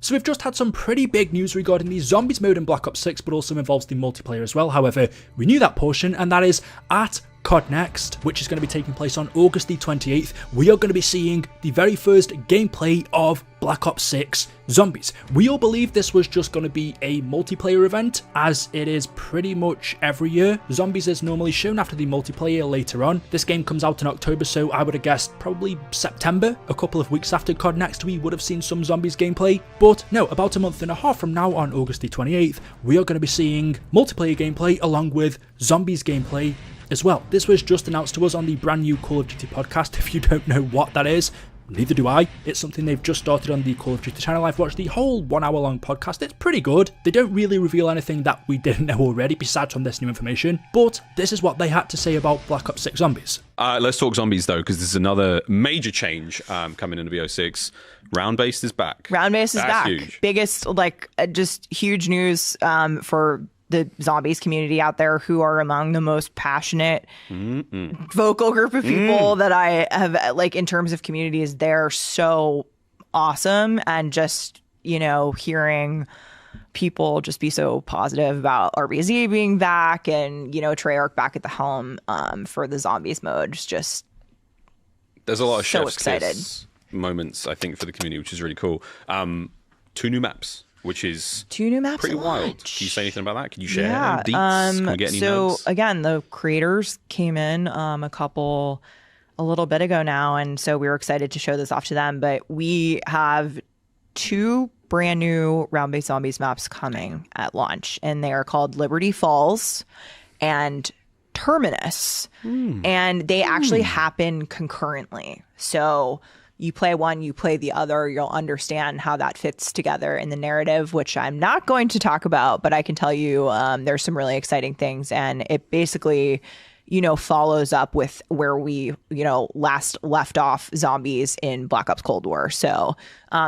So we've just had some pretty big news regarding the Zombies mode in Black Ops 6, but also involves the multiplayer as well. However, we knew that portion, and that is at COD Next, which is going to be taking place on August the 28th, we are going to be seeing the very first gameplay of Black Ops 6 Zombies. We all believe this was just going to be a multiplayer event, as it is pretty much every year. Zombies is normally shown after the multiplayer later on. This game comes out in October, so I would have guessed probably September, a couple of weeks after COD Next, we would have seen some Zombies gameplay. But no, about a month and a half from now, on August the 28th, we are going to be seeing multiplayer gameplay along with Zombies gameplay as well. This was just announced to us on the brand new Call of Duty podcast. If you don't know what that is, neither do I. It's something they've just started on the Call of Duty channel. I've watched the whole 1 hour long podcast. It's pretty good. They don't really reveal anything that we didn't know already besides from this new information, but this is what they had to say about Black Ops 6 Zombies. Let's talk Zombies though, because this is another major change coming into BO6. Round-based is back. Round-based is back. Huge. Biggest, just huge news for the Zombies community out there, who are among the most passionate, vocal group of people that I have, in terms of communities. They're so awesome, and just, hearing people just be so positive about RBZ being back and, Treyarch back at the helm for the Zombies mode. Just there's a lot of so chef's kiss moments, I think, for the community, which is really cool. 2 new maps, which is 2 new maps pretty wild. Can you say anything about that? Can you share any deets? Can we get any notes? Again, the creators came in a little bit ago now, and so we were excited to show this off to them. But we have 2 brand new round-based Zombies maps coming at launch, and they are called Liberty Falls and Terminus, and they actually happen concurrently. So you play one, you play the other, you'll understand how that fits together in the narrative, which I'm not going to talk about, but I can tell you there's some really exciting things. And it basically, follows up with where we, last left off Zombies in Black Ops Cold War. So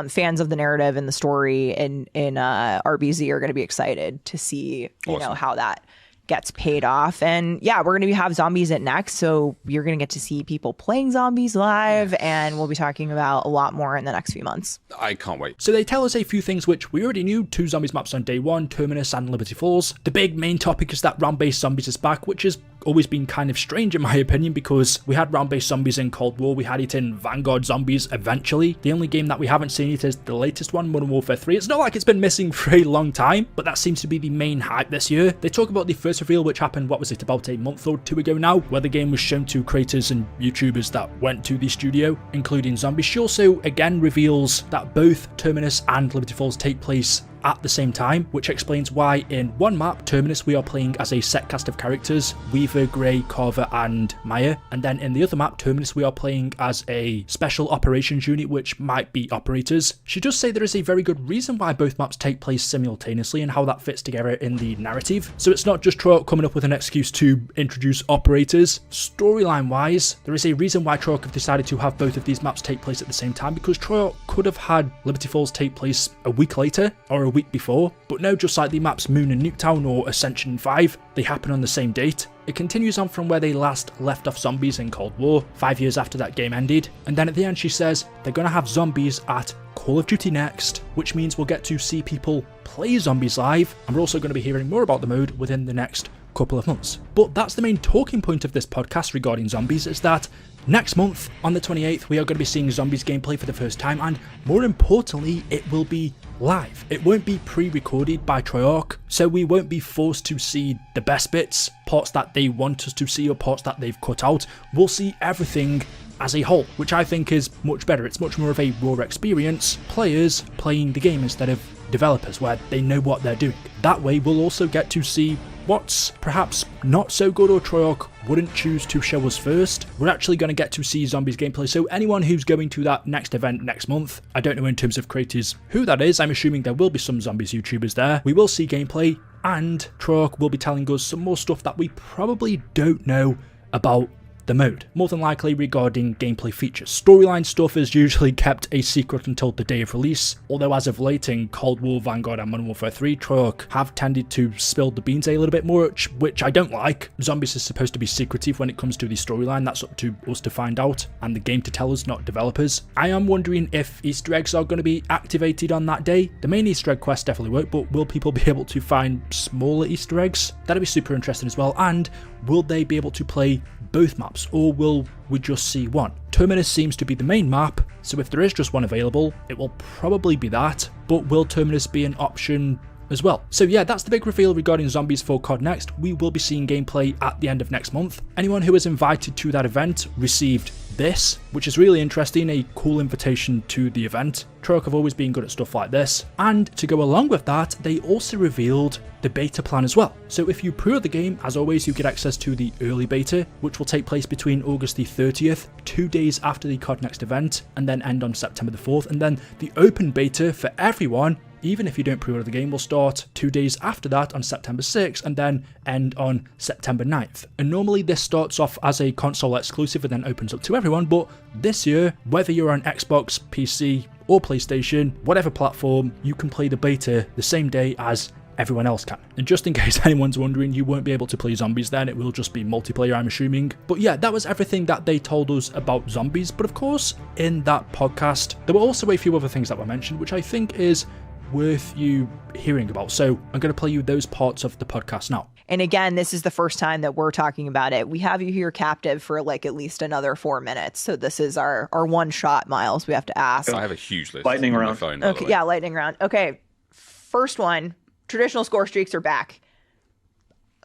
fans of the narrative and the story in RBZ are going to be excited to see, Awesome. How that gets paid off. And yeah, we're going to have Zombies at Next, so you're going to get to see people playing Zombies live, and we'll be talking about a lot more in the next few months. I can't wait. So they tell us a few things which we already knew: 2 Zombies maps on day 1, Terminus and Liberty Falls. The big main topic is that round-based Zombies is back, which has always been kind of strange in my opinion, because we had round-based Zombies in Cold War, we had it in Vanguard Zombies eventually. The only game that we haven't seen it is the latest one, Modern Warfare 3. It's not like it's been missing for a long time, but that seems to be the main hype this year. They talk about the first reveal, which happened, about a month or 2 ago now, where the game was shown to creators and YouTubers that went to the studio, including Zombies. She also again reveals that both Terminus and Liberty Falls take place at the same time, which explains why in one map, Terminus, we are playing as a set cast of characters: Weaver, Grey, Carver and Maya, and then in the other map, Terminus, we are playing as a special operations unit, which might be operators. She does say there is a very good reason why both maps take place simultaneously and how that fits together in the narrative. So it's not just Treyarch coming up with an excuse to introduce operators. Storyline wise, there is a reason why Treyarch have decided to have both of these maps take place at the same time, because Treyarch could have had Liberty Falls take place a week later or a week before, but no, just like the maps Moon and Nuketown or Ascension 5, they happen on the same date. It continues on from where they last left off Zombies in Cold War, 5 years after that game ended, and then at the end she says they're going to have Zombies at Call of Duty Next, which means we'll get to see people play Zombies live, and we're also going to be hearing more about the mode within the next couple of months. But that's the main talking point of this podcast regarding Zombies, is that next month, on the 28th, we are going to be seeing Zombies gameplay for the first time, and more importantly, it will be live. It won't be pre-recorded by Treyarch, so we won't be forced to see the best bits, parts that they want us to see or parts that they've cut out. We'll see everything as a whole, which I think is much better. It's much more of a raw experience, players playing the game instead of developers, where they know what they're doing. That way we'll also get to see what's perhaps not so good or Treyarch wouldn't choose to show us first. We're actually going to get to see Zombies gameplay, so anyone who's going to that next event next month, I don't know in terms of creators who that is, I'm assuming there will be some Zombies YouTubers there. We will see gameplay, and Treyarch will be telling us some more stuff that we probably don't know about the mode, more than likely regarding gameplay features. Storyline stuff is usually kept a secret until the day of release, although as of late in Cold War, Vanguard and Modern Warfare 3, Treyarch have tended to spill the beans a little bit more, which I don't like. Zombies is supposed to be secretive when it comes to the storyline. That's up to us to find out, and the game to tell us, not developers. I am wondering if Easter eggs are going to be activated on that day. The main Easter egg quest definitely won't, but will people be able to find smaller Easter eggs? That'd be super interesting as well. And will they be able to play both maps, or will we just see one? Terminus seems to be the main map, so if there is just one available, it will probably be that, but will Terminus be an option as well? So yeah, that's the big reveal regarding Zombies for COD Next. We will be seeing gameplay at the end of next month. Anyone who was invited to that event received this, which is really interesting, a cool invitation to the event. Treyarch have always been good at stuff like this, and to go along with that, they also revealed the beta plan as well. So if you pre-order the game, as always, you get access to the early beta, which will take place between August the 30th, 2 days after the COD Next event, and then end on September the 4th, and then the open beta for everyone, even if you don't pre-order the game, will start 2 days after that on September 6th and then end on September 9th. And normally this starts off as a console exclusive and then opens up to everyone, but this year, whether you're on Xbox, PC, or PlayStation, whatever platform, you can play the beta the same day as everyone else can. And just in case anyone's wondering, you won't be able to play Zombies then, it will just be multiplayer, I'm assuming. But yeah, that was everything that they told us about Zombies. But of course, in that podcast, there were also a few other things that were mentioned, which I think is worth you hearing about. So I'm going to play you those parts of the podcast now. And again, this is the first time that we're talking about it. We have you here captive for like at least another 4 minutes. So this is our one shot, Miles. We have to ask. I have a huge list. Lightning on my round. phone, by the Okay, way. yeah, lightning round. Okay, first one. Traditional score streaks are back.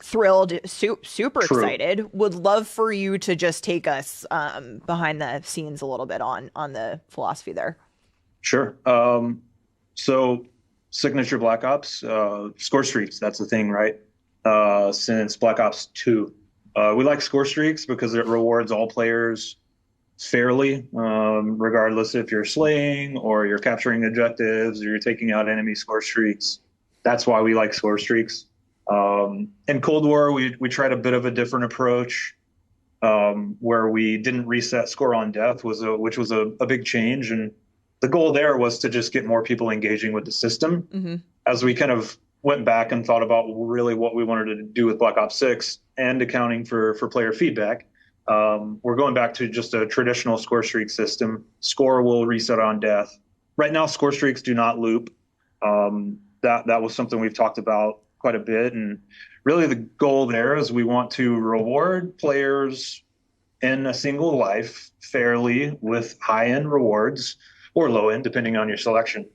Thrilled, super True. excited. Would love for you to just take us behind the scenes a little bit on the philosophy there. Sure. So signature Black Ops, score streaks, that's the thing, right? Since Black Ops 2. We like score streaks because it rewards all players fairly, regardless if you're slaying or you're capturing objectives or you're taking out enemy score streaks. That's why we like score streaks. In Cold War, we tried a bit of a different approach, where we didn't reset score on death, which was a big change. And the goal there was to just get more people engaging with the system. Mm-hmm. As we kind of went back and thought about really what we wanted to do with Black Ops 6 and accounting for player feedback, we're going back to just a traditional score streak system. Score will reset on death. Right now, score streaks do not loop. That was something we've talked about quite a bit. And really the goal there is we want to reward players in a single life fairly with high-end rewards, or low-end, depending on your selection.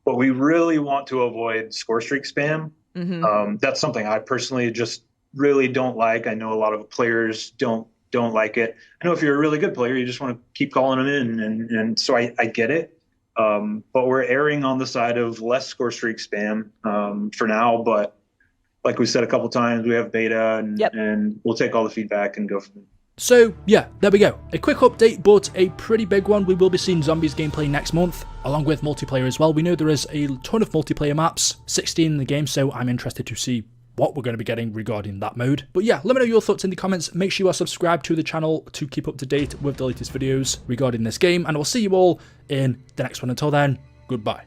But we really want to avoid score streak spam. Mm-hmm. That's something I personally just really don't like. I know a lot of players don't like it. I know if you're a really good player, you just want to keep calling them in, and so I get it. But we're erring on the side of less score streak spam for now. But like we said a couple times, we have beta, and we'll take all the feedback and go from there. So yeah, there we go. A quick update, but a pretty big one. We will be seeing Zombies gameplay next month, along with multiplayer as well. We know there is a ton of multiplayer maps, 16 in the game, so I'm interested to see what we're going to be getting regarding that mode. But yeah, let me know your thoughts in the comments. Make sure you are subscribed to the channel to keep up to date with the latest videos regarding this game, and I'll see you all in the next one. Until then, goodbye.